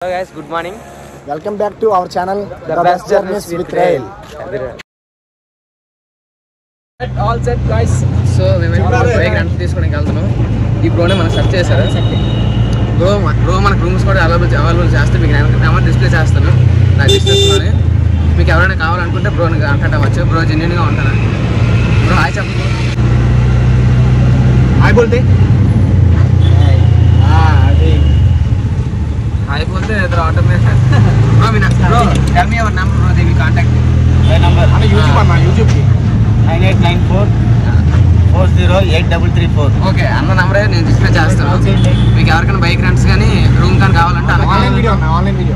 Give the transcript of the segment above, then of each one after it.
Hello guys, good morning. Welcome back to our channel, The Best Journeys with Rail. All set guys. So we went to bike rent తీసుకోవడానికి వెళ్తున్నాం. ఈ బ్రోనే మనం search చేశారు. Bro మనకు rooms కూడా available చేస్తే మీకు నెంబర్ డిస్ప్లే చేస్తాను నా డిస్క్రిప్షన్లోనే. మీకు ఎవరైనా కావాలనుకుంటే బ్రోని కాంటాక్ట్ బ్రో జెన్యూన్గా ఉంటాను. బ్రో హాయ్ చెప్పు. హాయ్ बोलते हाय बोलते इधर ऑटो में bro Meena bro tell me your number bro they will contact My number on YouTube అన్న YouTube కి 9894408334. ఓకే అన్న నంబరే నేను డిస్ప్లే చేస్తాను. మీకు ఎవరికైనా బైక్ రెంట్స్ కానీ రూమ్ కానీ కావాలంటే ఆన్లైన్ వీడియో అన్న online video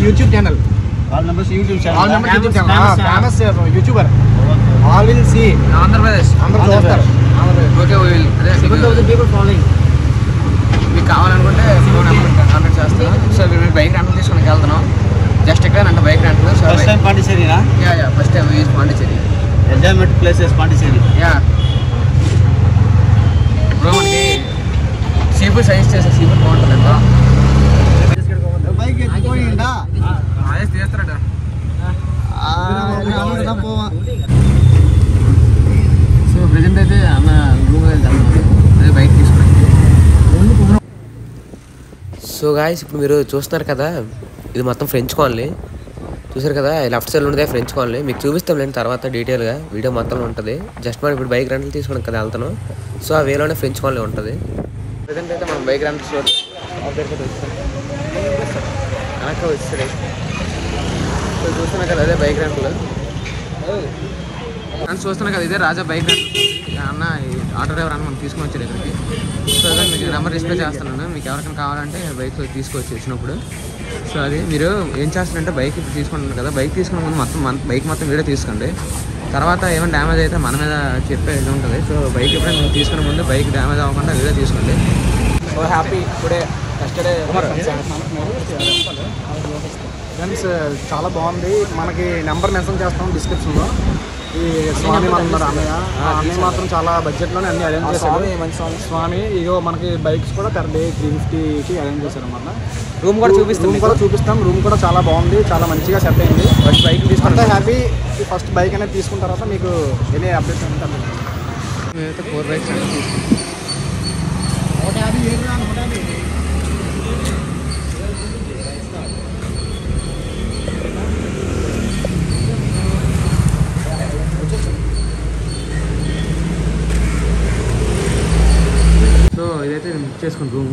YouTube channel All numbers YouTube all channel. Number YouTube channel famous youtuber all will see Andhra Pradesh అందరూ చూస్తారు ఓకే People following. మీకు కావాలనుకుంటే ఫోన్ నెంబర్ కాంటాక్ట్ చేస్తాను. సో మేము బైక్ రెంట్ తీసుకోవడానికి వెళ్తున్నాం. జస్ట్ ఇక్కడ అంటే bike rent First time Pondicherry na? Yeah first time use Pondicherry Enjoyment places Pondicherry. Yeah bro మనకి సీఫుడ్ సజెస్ట్ చేసే సీఫుడ్ బాగుంటుంది ఎంత Bike ఎత్తుకోయిండా? అదే తీస్తారట. సో ప్రెజెంట్ అయితే అన్న రూమ్ వెళ్తాను అదే బైక్ తీసుకుని. సో గాయస్ ఇప్పుడు మీరు చూస్తున్నారు కదా ఇది మొత్తం ఫ్రెంచ్ కాలనీ చూసారు కదా లెఫ్ట్ సైడ్ ఉండేదే ఫ్రెంచ్ కాలనీ. మీకు చూపిస్తాం లేండి తర్వాత డీటెయిల్గా వీడియో మొత్తం ఉంటుంది. జస్ట్ మనం ఇప్పుడు బైక్ రెంట్లు తీసుకోవడం కదా వెళ్తాను. సో ఆ వేలోనే ఫ్రెంచ్ కాలనీ ఉంటుంది. ప్రజెంట్ అయితే మనం బైక్ రెంట్ స్టోర్ వెనక వచ్చేది. సో చూస్తున్నా కదా అదే బైక్ రెంట్లు అని చూస్తున్నా కదా ఇదే రాజా బైక్ రెంట్ అన్న ఆటో డ్రైవర్ అన్న మనం తీసుకుని వచ్చారు ఇక్కడికి. సో అదే మీకు నెంబర్ డిస్ప్లే చేస్తున్నాను. మీకు ఎవరికైనా కావాలంటే బైక్ తీసుకోవచ్చు వచ్చినప్పుడు. సో అది మీరు ఏం చేస్తారంటే బైక్ ఇప్పుడు తీసుకుంటున్నారు కదా బైక్ తీసుకున్న ముందు బైక్ మొత్తం వీడియో తీసుకోండి. తర్వాత ఏమైనా డ్యామేజ్ అయితే మన మీద చెప్పే ఇది ఉంటుంది. సో బైక్ ఎప్పుడైనా మీరు తీసుకునే ముందు బైక్ డ్యామేజ్ అవ్వకుండా వీడియో తీసుకోండి. So happy today yesterday friends చాలా బాగుంది. మనకి నెంబర్ మెన్షన్ చేస్తాం డిస్క్రిప్షన్లో. ఈ స్వామి ఉన్నారు అన్నయ్య మాత్రం చాలా బడ్జెట్లోనే అన్ని అరేంజ్ చేశారు. స్వామి ఇగో మనకి బైక్స్ కూడా పర్ డే 350కి అరేంజ్ చేశారు అన్నమాట. రూమ్ కూడా చూపిస్తాం. రూమ్ కూడా చాలా బాగుంది, చాలా మంచిగా సెట్ అయింది. బైక్ తీసుకుంటే హ్యాపీ. ఫస్ట్ బైక్ అనేది తీసుకున్న తర్వాత మీకు ఎన్ని అప్డేట్స్ ఉంటాయి. మేమైతే 4 బైక్స్ తీసుకుంటాం. సో ఇదైతే నేను బుక్ చేసుకుని రూమ్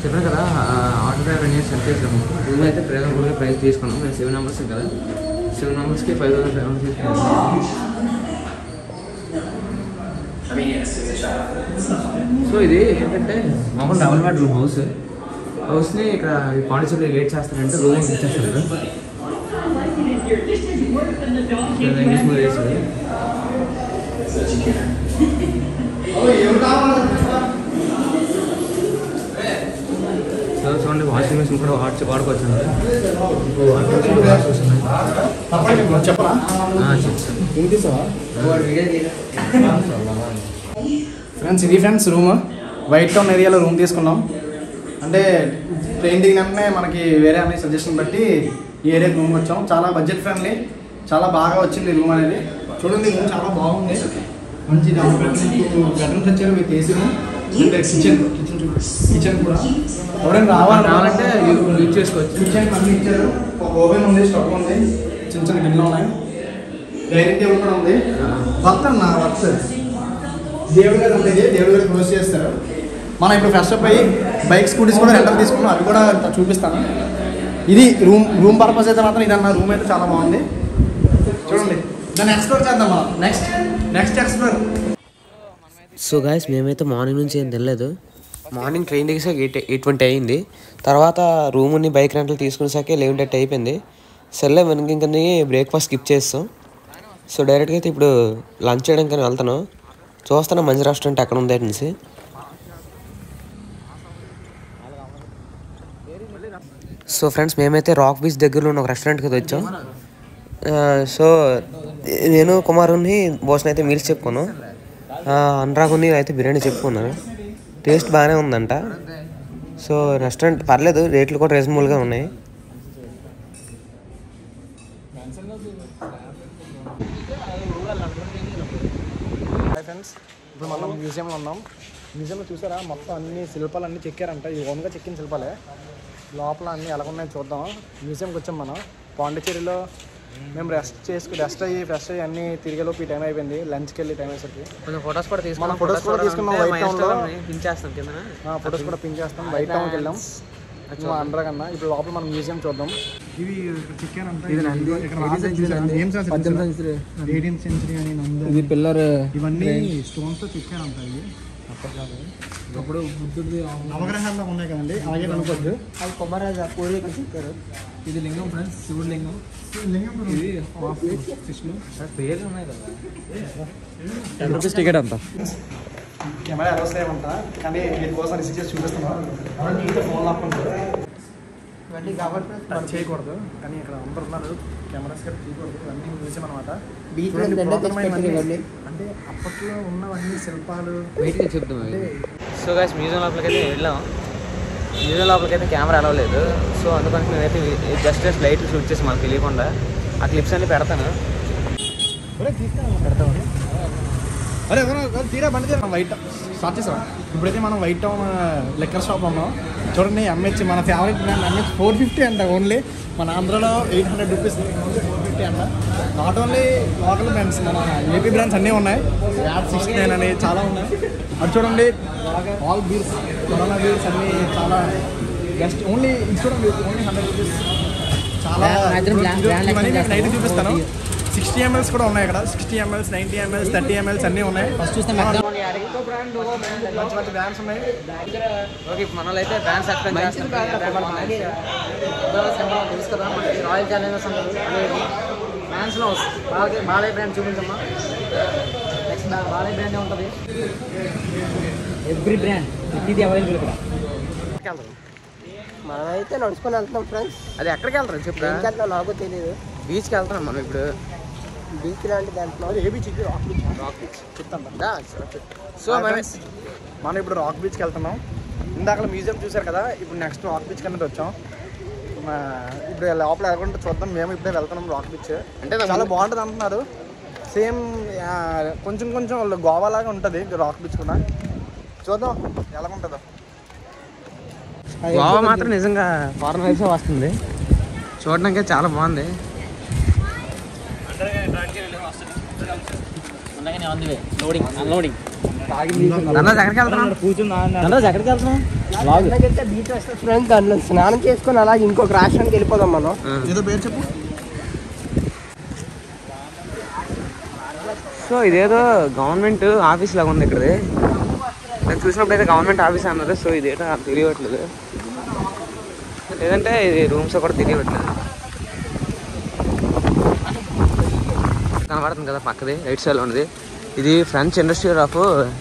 చెప్పాను కదా ఆటో డ్రైవర్ అనేది సెట్ చేసాము. రూమ్ అయితే ప్రైస్ తీసుకున్నాం. మేము 7 మెంబర్స్ కదా 7 మెంబర్స్కి 5,500 తీసుకున్నాం. సో ఇది ఏంటంటే మామూలు డబుల్ బెడ్ రూమ్ హౌస్ని ఇక్కడ పాండిచేరిలో వెయిట్ చేస్తారంటే రూమ్ ఇచ్చేస్తారు కదా ఇంగ్లీష్ మీద వేస్తుంది. సో చూడండి వాషింగ్ మెషిన్ కూడా వాడుకోవచ్చు. ఫ్రెండ్స్ ఇది ఫ్రెండ్స్ రూమ్ వైట్ టౌన్ ఏరియాలో రూమ్ తీసుకున్నాం. అంటే ట్రైన్ దిగినట్టునే మనకి వేరే అన్ని సజెషన్ బట్టి ఈ ఏరియాకి రూమ్ వచ్చాం. చాలా బడ్జెట్ ఫ్రెండ్లీ, చాలా బాగా వచ్చింది రూమ్ అనేది. చూడండి రూమ్ చాలా బాగుంది. మంచి బెడ్రూమ్స్ వచ్చారు with AC room and kitchen కూడా ఎవరైనా రావాలంటే యూజ్ చేసుకోవచ్చు. కిచెన్ అన్ని ఇచ్చారు. ఒక ఓవెన్ ఉంది, స్టవ్ ఉంది, చిన్న గిన్నెలు ఉన్నాయి, డైనింగ్ టేబుల్ కూడా ఉంది. వర్క్ అన్న వర్క్ దేవుడి గారు ఉంటుంది. దేవుడి గారు క్లోజ్ చేస్తారు. మనం ఇప్పుడు ఫ్రెష్ అప్ అయ్యి బైక్ స్కూటీస్ కూడా రెంటల్ తీసుకున్నాం. అవి కూడా చూపిస్తాను. ఇది రూమ్ పర్పస్ అయితే మాత్రం ఇదన్న రూమ్ అయితే చాలా బాగుంది. చూడండి దాన్ని ఎక్స్ప్లోర్ చేద్దాం మనం. Next explore. సో గాయస్ మేమైతే మార్నింగ్ నుంచి ఏం తెలియదు. మార్నింగ్ ట్రైన్ దిగేసాక 8:20 అయింది. తర్వాత రూమ్ని బైక్ రెంట్లు తీసుకునేసాకే 11:30 అయిపోయింది. సర్లే మనకి ఇంకా బ్రేక్ఫాస్ట్ స్కిప్ చేస్తాం. సో డైరెక్ట్గా అయితే ఇప్పుడు లంచ్ చేయడానికి వెళ్తాను. చూస్తాను మంచి రెస్టారెంట్ ఎక్కడ ఉంది అనేసి. సో ఫ్రెండ్స్ మేమైతే రాక్ బీచ్ దగ్గరలో ఉన్న ఒక రెస్టారెంట్కి వచ్చాం. సో నేను కుమారుని భోజనం అయితే మీల్స్ చెప్పుకున్నాను. అనురాగుని అయితే బిర్యానీ చెప్పుకున్నాను. టేస్ట్ బాగానే ఉందంట. సో రెస్టారెంట్ పర్లేదు, రేట్లు కూడా రీజనబుల్గా ఉన్నాయి. ఫ్రెండ్స్, ఇప్పుడు మనం మ్యూజియంలో ఉన్నాం. మ్యూజియంలో చూసారా మొత్తం అన్ని శిల్పాలు అన్నీ చెక్కారంట. ఈ ఓన్గా చెక్కిన శిల్పాలే. లోపల అన్నీ ఎలా ఉన్నాయో చూద్దాం. మ్యూజియంకి వచ్చాం మనం. పాండిచ్చేరిలో మేము రెస్ట్ అయ్యి అన్నీ తిరిగేలోపు ఈ టైం అయిపోయింది. లంచ్కి వెళ్ళి టైం అయ్యేసరికి కొంచెం ఫొటోస్ కూడా తీసుకున్నాం. ఫొటోస్ కూడా తీసుకున్నాం. వైట్ టౌన్లో పించేస్తాం కింద. ఫొటోస్ కూడా పిన్ చేస్తాం. వైట్ టౌన్కి వెళ్ళాం అండర్ కన్నా. ఇప్పుడు లోపల మనం మ్యూజియం చూద్దాం. ఇవి చెక్కారంట. ఇది పిల్లర్. ఇవన్నీ స్టోన్స్ తో చెక్కారంట. ఇవి అప్పుడు బుద్ధుడి నవగ్రహాల్లో ఉన్నాయి కదండి, అలాగే అనుకోవద్దు. అది కొమ్మరాజు పూర్వీకులు చెక్కారు. ఇది లింగం ఫ్రెండ్స్, శివుడు లింగం. ఇది పేర్లు ఉన్నాయి కదా. 10 రూపీస్ టికెట్ అంట. కెమెరా ఎలా వస్తాయంట, కానీ దీనికోసం రిసీవ్ చేసి చూపిస్తున్నాం. ఫోన్ లాక్కుంటారు టచ్ చేయకూడదు, కానీ ఇక్కడ అందరు ఉన్నారు. కెమెరాస్ కూడా తీయకూడదు. ఇవన్నీ మ్యూజియం అనమాట. అంటే అప్పట్లో ఉన్నవన్నీ శిల్పాలు బయటకి చెప్తాం. సో గైస్, మ్యూజియం లోపలికి అయితే వెళ్ళాం. మ్యూజియం లోపలికి అయితే కెమెరా అలవలేదు. సో అందుకని నేనైతే జస్ట్ లైట్లు షూట్ చేసి మనకు తెలియకుండా ఆ క్లిప్స్ అన్ని పెడతాను. అరే తీరా బండి తీరా. వైట్ స్టార్ట్ చేసాం. ఇప్పుడైతే మనం వైట్ టౌన్ లెక్కర్ షాప్ ఉన్నాం. చూడండి, ఎంహెచ్ మన ఫేవరెట్ బ్రాండ్ ఎంహెచ్ 450 అంట. ఓన్లీ మన ఆంధ్రలో 800 రూపీస్ 450 అంట. నాట్ ఓన్లీ లోకల్ బ్రాండ్స్, మన ఏపీ బ్రాండ్స్ అన్నీ ఉన్నాయి. యాడ్ 69 అని చాలా ఉన్నాయి. అది చూడండి, ఆల్ బీర్స్, కరోనా బీర్స్ అన్నీ చాలా బెస్ట్. ఓన్లీ ఇది చూడండి, ఓన్లీ 100 రూపీస్. చాలా ఇవన్నీ మీకు నైట్ చూపిస్తాను. 60 ml కూడా ఉన్నాయి ఇక్కడ. 60 ml, 90 ml, 30 ml అన్నీ ఉన్నాయి. ఫస్ట్ చూస్తే మంచి మంచి బ్రాండ్స్ ఉన్నాయి. ఓకే, మనలో అయితే బ్రాండ్స్ ఎక్స్ప్లెయిన్ చేస్తాం. తెలుసు కదా, మనకి రాయల్ ఛాలెంజర్స్ బ్రాండ్స్లో బాలయ్య బ్రాండ్ చూపించమ్మా. నెక్స్ట్ బాలయ్య బ్రాండే ఉంటుంది. ఎవ్రీ బ్రాండ్ ఇది అవైలబుల్ ఇక్కడ. మనమైతే నడుచుకొని వెళ్తున్నాం ఫ్రెండ్స్. అది ఎక్కడికి వెళ్తారు చెప్పు. వెళ్తాం, నాకు తెలియదు. బీచ్కి వెళ్తున్నాం మనం ఇప్పుడు. బీచ్ లాంటి దాంట్లో ఏ beach? Rock beach. Rock beach చెప్తాను. సో మనం ఇప్పుడు రాక్ బీచ్కి వెళ్తున్నాం. ఇందాక మ్యూజియం చూసారు కదా, ఇప్పుడు నెక్స్ట్ రాక్ బీచ్ కింద వచ్చాం. ఇప్పుడు లోపల ఎలాగంటే చూద్దాం. మేము ఇప్పుడే వెళ్తున్నాం రాక్ బీచ్. అంటే చాలా బాగుంటుంది అంటున్నారు. సేమ్ కొంచెం గోవా లాగా ఉంటుంది రాక్ బీచ్ కూడా. చూద్దాం ఎలా ఉంటుందో. గోవా మాత్రం నిజంగా ఫారెన్ వైబ్స్ వస్తుంది. చూడడానికి చాలా బాగుంది. ఫ్రెండ్స్, దాంట్లో స్నానం చేసుకొని అలాగే ఇంకొక రాష్ట్రానికి వెళ్ళిపోదాం మనం. ఏదో పేరు చెప్పు. సో ఇదేదో గవర్నమెంట్ ఆఫీస్ లాగా ఉంది ఇక్కడ. నేను చూసినప్పుడు అయితే గవర్నమెంట్ ఆఫీస్ అన్నారు. సో ఇదేటో నాకు తెలియట్లేదు, లేదంటే ఇది రూమ్స్ కూడా తెలియట్లేదు. కనబడుతుంది కదా పక్కది, రైట్ సైడ్లో ఉన్నది. ఇది ఫ్రెంచ్ ఇండస్ట్రియల్ ఆఫ్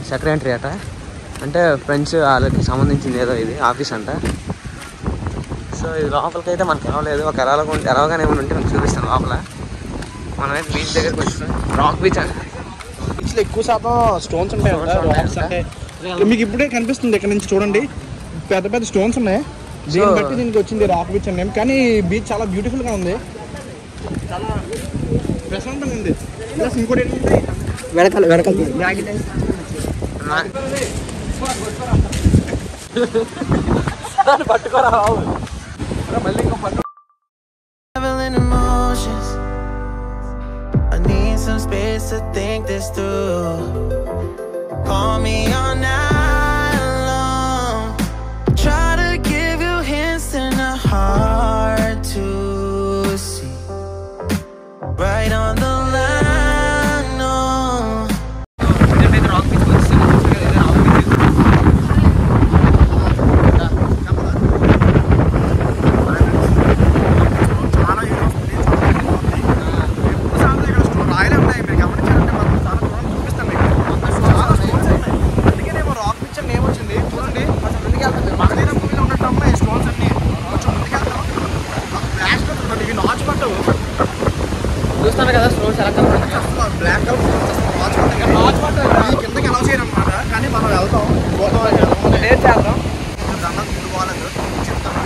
సెక్రటరీ అట. అంటే ఫ్రెంచ్ వాళ్ళకి సంబంధించింది ఏదో ఇది ఆఫీస్ అంట. సో ఇది లోపలికి అయితే మనకి ఎలవలేదు. ఒక ఎలవగానే ఏమైనా ఉంటే మనకు చూపిస్తాను లోపల. మనమైతే బీచ్ దగ్గరికి వచ్చాం. రాక్ బీచ్ అండి. బీచ్లో ఎక్కువ శాతం స్టోన్స్ ఉంటాయి. రాక్స్ అంటే మీకు ఇప్పుడే కనిపిస్తుంది. ఇక్కడ నుంచి చూడండి, పెద్ద పెద్ద స్టోన్స్ ఉన్నాయి. దీన్ని బట్టి దీనికి వచ్చింది రాక్ బీచ్ అని. కానీ బీచ్ చాలా బ్యూటిఫుల్గా ఉంది, చాలా ప్రశాంతంగా ఉంది. ప్లస్ ఇంకోటి ఏంటంటే వెనకాల పట్టుకోరా మళ్ళీ ఇంకో పట్టు. I need some space to think this through. Call me all night long. Try to give you hints and a hard to see. Right on the line, no. Rock beach వచ్చి చూస్తాను కదా స్టోన్స్ ఎలా కనపడుతుంది. Black కిందకి ఎలా చేయరు అనమాట. కానీ మనం వెళ్తాం, చేద్దాం. బాగాలేదు చెప్తాను.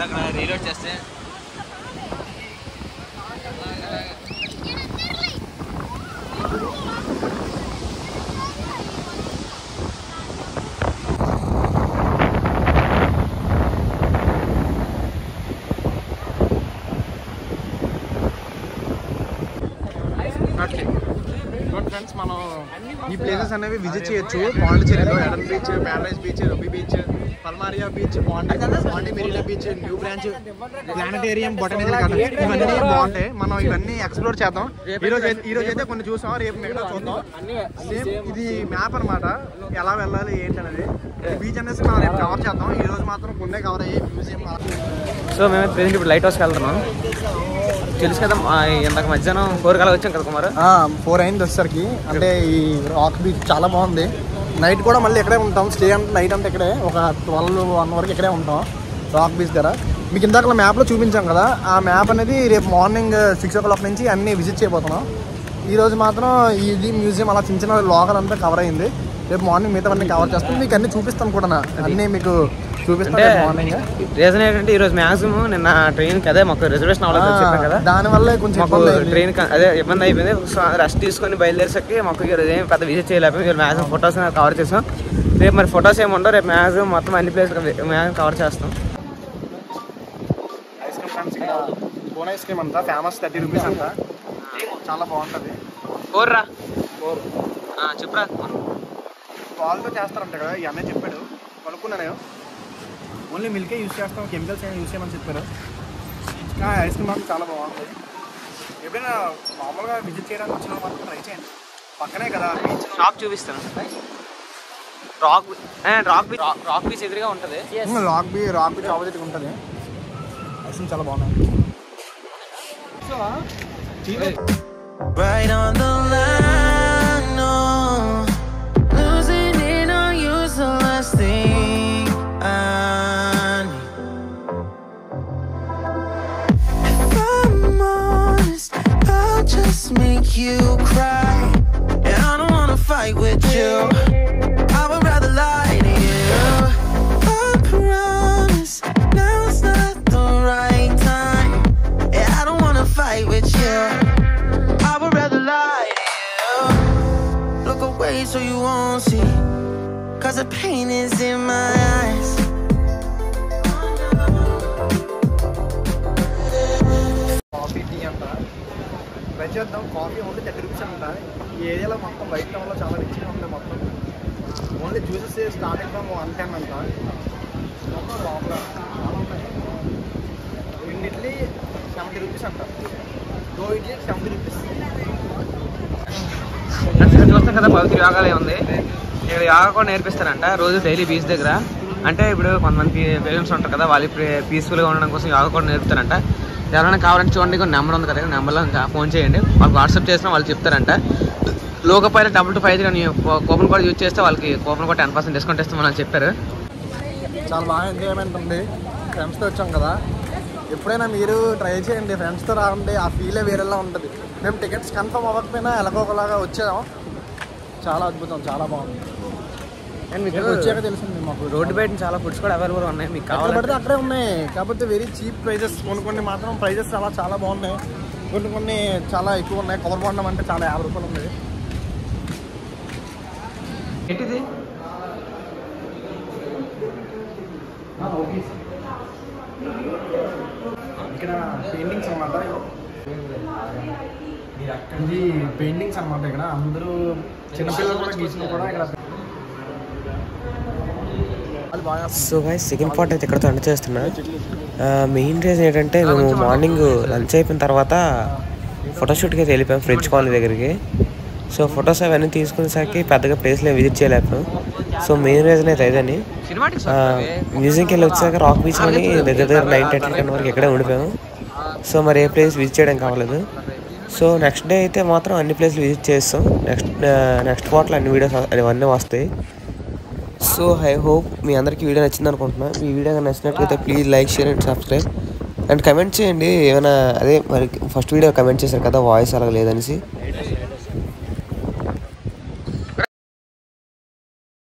అక్కడ రీలోడ్ చేస్తే ఫ్రెండ్స్ మనం ఈ ప్లేసెస్ అనేవి విజిట్ చేయొచ్చు. పాండిచేరిలో ఎడన్ బీచ్, ప్యారడైజ్ బీచ్, రొబ్బీ బీచ్, పల్మారియా beach, Pondy Marina beach, new branch, planetarium, botanical garden ఇవన్నీ బాగుంటాయి. మనం ఇవన్నీ ఎక్స్ప్లోర్ చేద్దాం. ఈ రోజు అయితే కొన్ని చూసాం, రేపు మిగతా చూద్దాం. సేమ్ ఇది మ్యాప్ అనమాట, ఎలా వెళ్ళాలి ఏంటి అనేది. బీచ్ అనేసి మనం రేపు కవర్ చేద్దాం. ఈ రోజు మాత్రం కొన్ని కవర్ అయ్యి మ్యూజియం. సో మేము ప్రెజెంట్ ఇప్పుడు లైట్ హౌస్కి వెళ్తున్నాం. తెలుసు కదా ఇందాక మధ్యాహ్నం 4 కల్లా వచ్చాం కదా కుమార్. 4 అయింది వచ్చేసరికి. అంటే ఈ రాక్ బీచ్ చాలా బాగుంది. నైట్ కూడా మళ్ళీ ఇక్కడే ఉంటాం. స్టే అంటే నైట్ అంతా ఇక్కడే, ఒక 12-1 వరకు ఇక్కడే ఉంటాం రాక్ బీచ్ దగ్గర. మీకు ఇందాక మ్యాప్లో చూపించాం కదా, ఆ మ్యాప్ అనేది రేపు మార్నింగ్ 6 o'clock నుంచి అన్నీ విజిట్ చేయబోతున్నాం. ఈరోజు మాత్రం ఇది మ్యూజియం అలా చిన్న చిన్న లోకల్ అంతా కవర్ అయింది. రేపు మార్నింగ్ మిగతా అన్నీ కవర్ చేస్తాం. మీకు అన్నీ చూపిస్తాను కూడా, అన్నీ మీకు చూపిస్తాను మార్నింగ్. రీజన్ ఏంటంటే ఈరోజు మ్యాక్సిమం నిన్న ట్రైన్కి అదే మాకు రిజర్వేషన్ అవ్వలేదు చెప్పాను కదా, దానివల్ల కొంచెం ట్రైన్ అదే ఇబ్బంది అయిపోయింది. రెస్ట్ తీసుకొని బయలుదేరేసరికి మాకు ఏం పెద్ద విజిట్ చేయలేకపోయింది. మ్యాక్సిమం ఫొటోస్ కవర్ చేసాం. రేపు మరి ఫొటోస్ ఏమి ఉండవు, రేపు మ్యాక్సిమం మొత్తం అన్ని ప్లేస్ మ్యాక్సిమం కవర్ చేస్తాం. ఐస్ క్రీమ్ ఫ్రెండ్స్, ఇక్కడ కోన్ ఐస్ క్రీమ్ అంతా ఫేమస్, 30 రూపీస్ అంతా, చాలా బాగుంటుంది. కోర్రా చెప్పురా, పాలతో చేస్తారంట కదా, ఇవన్నీ చెప్పాడు, కొనుక్కున్నాను. ఓన్లీ మిల్కే యూజ్ చేస్తాం, కెమికల్స్ ఏమైనా యూజ్ చేయమని చెప్పారు. ఐస్ క్రీమ్ మాత్రం చాలా బాగుంటుంది. ఎప్పుడైనా మామూలుగా విజిట్ చేయడానికి వచ్చిన మాత్రం ట్రై చేయండి. పక్కనే కదా బీచ్. షాప్ చూపిస్తాను. రాక్ బీచ్ ఎదురుగా ఉంటుంది. రాక్ బీచ్ ఆపోజిట్ ఉంటుంది. ఐస్ క్రీమ్ చాలా బాగుంది. Right on the line, no. Losing it on you's the last thing I need. If I'm honest, I'll just make you cry. And I don't wanna fight with you, I would rather lie to you. I promise now's not the right time. Yeah, I don't wanna fight with you, I would rather lie to you. Look away so you won't see, 'cause the pain is in my eyes. Coffee, tea అంట try చేద్దాం. Coffee only 30 rupees అంట. ఈ ఏరియాలో మొత్తం బయట టౌన్లో చాలా రిచ్గా ఉంది మొత్తం. ఓన్లీ జ్యూసెస్ స్టార్టింగ్ ఫ్రమ్ 110 అంట. మొత్తం లోపల చాలా ఉన్నాయి. ఇడ్లీ 70 రూపీస్ అంట. 2 ఇడ్లీ 70 రూపీస్. చూస్తాం కదా, పవిత్ర యోగాలే ఉంది ఇక్కడ. యోగా కూడా నేర్పిస్తారంట రోజు డైలీ బీచ్ దగ్గర. అంటే ఇప్పుడు కొంతమంది పేరెంట్స్ ఉంటారు కదా, వాళ్ళు పీస్ఫుల్గా ఉండడం కోసం యోగా కూడా నేర్పుతారంట. ఎవరైనా కావాలంటే చూడండి, కొన్ని నెంబర్ ఉంది కదా, నెంబర్లో ఫోన్ చేయండి, వాళ్ళకి వాట్సాప్ చేసినా వాళ్ళు చెప్తారంట. లోకో పైలట్ 225 కానీ కూపన్ కోడ్ యూజ్ చేస్తే వాళ్ళకి కూపన్ కోడ్ 10% డిస్కౌంట్ ఇస్తామని చెప్పారు. చాలా బాగా ఎంజాయ్మెంట్ ఉంది. ఫ్రెండ్స్తో వచ్చాం కదా, ఎప్పుడైనా మీరు ట్రై చేయండి. ఫ్రెండ్స్తో రావండి, ఆ ఫీలే వేరేలా ఉంటుంది. మేము టికెట్స్ కన్ఫర్మ్ అవ్వకపోయినా ఎలాగోకలాగా వచ్చాము. చాలా అద్భుతం, చాలా బాగుంది. అండ్ మీకు వచ్చాక తెలిసింది మాకు రోడ్డు బయట చాలా ఫుడ్స్ కూడా అవైలబుల్ ఉన్నాయి, మీకు కావాలంటే అక్కడే ఉన్నాయి. కాకపోతే వెరీ చీప్ ప్రైజెస్. కొన్ని మాత్రం ప్రైజెస్ చాలా బాగున్నాయి, కొన్ని చాలా ఎక్కువ ఉన్నాయి. కవర్ బాండం అంటే చాలా 50 రూపాయలు ఉంది. ఏంటిది? ఇక్కడ పెయింటింగ్స్ అన్నమాట. ఇది పెయింటింగ్స్ అన్నమాట. ఇక్కడ అందరూ చిన్నపిల్లలు కూడా గీసిన కూడా ఇక్కడ. సో గైస్, సెకండ్ పార్ట్ అయితే ఇక్కడతో ఎండ్ చేస్తున్నా. మెయిన్ రీజన్ ఏంటంటే మేము మార్నింగ్ లంచ్ అయిపోయిన తర్వాత ఫోటోషూట్కి అయితే వెళ్ళిపోయాం ఫ్రెంచ్ కాలనీ దగ్గరికి. సో ఫొటోస్ అవన్నీ తీసుకునేసరికి పెద్దగా ప్లేస్లో విజిట్ చేయలేకపోయాం. సో మెయిన్ రీజన్ అయితే ఇదని. మ్యూజియంకి వెళ్ళి వచ్చాక రాక్ బీచ్లోని దగ్గర 9-10 వరకు ఇక్కడే ఉండిపోయాము. సో మరి ఏ ప్లేస్ విజిట్ చేయడం కావలేదు. సో నెక్స్ట్ డే అయితే మాత్రం అన్ని ప్లేస్లు విజిట్ చేస్తాం. నెక్స్ట్ పార్ట్లో అన్ని వీడియోస్ అవన్నీ వస్తాయి. సో ఐ హోప్ మీ అందరికీ వీడియో నచ్చింది అనుకుంటున్నా. మీ వీడియో నచ్చినట్లయితే please like, share and subscribe. And comment చేయండి ఏమైనా, అదే మరి ఫస్ట్ వీడియో కమెంట్ చేశారు కదా వాయిస్ అలా లేదనేసి.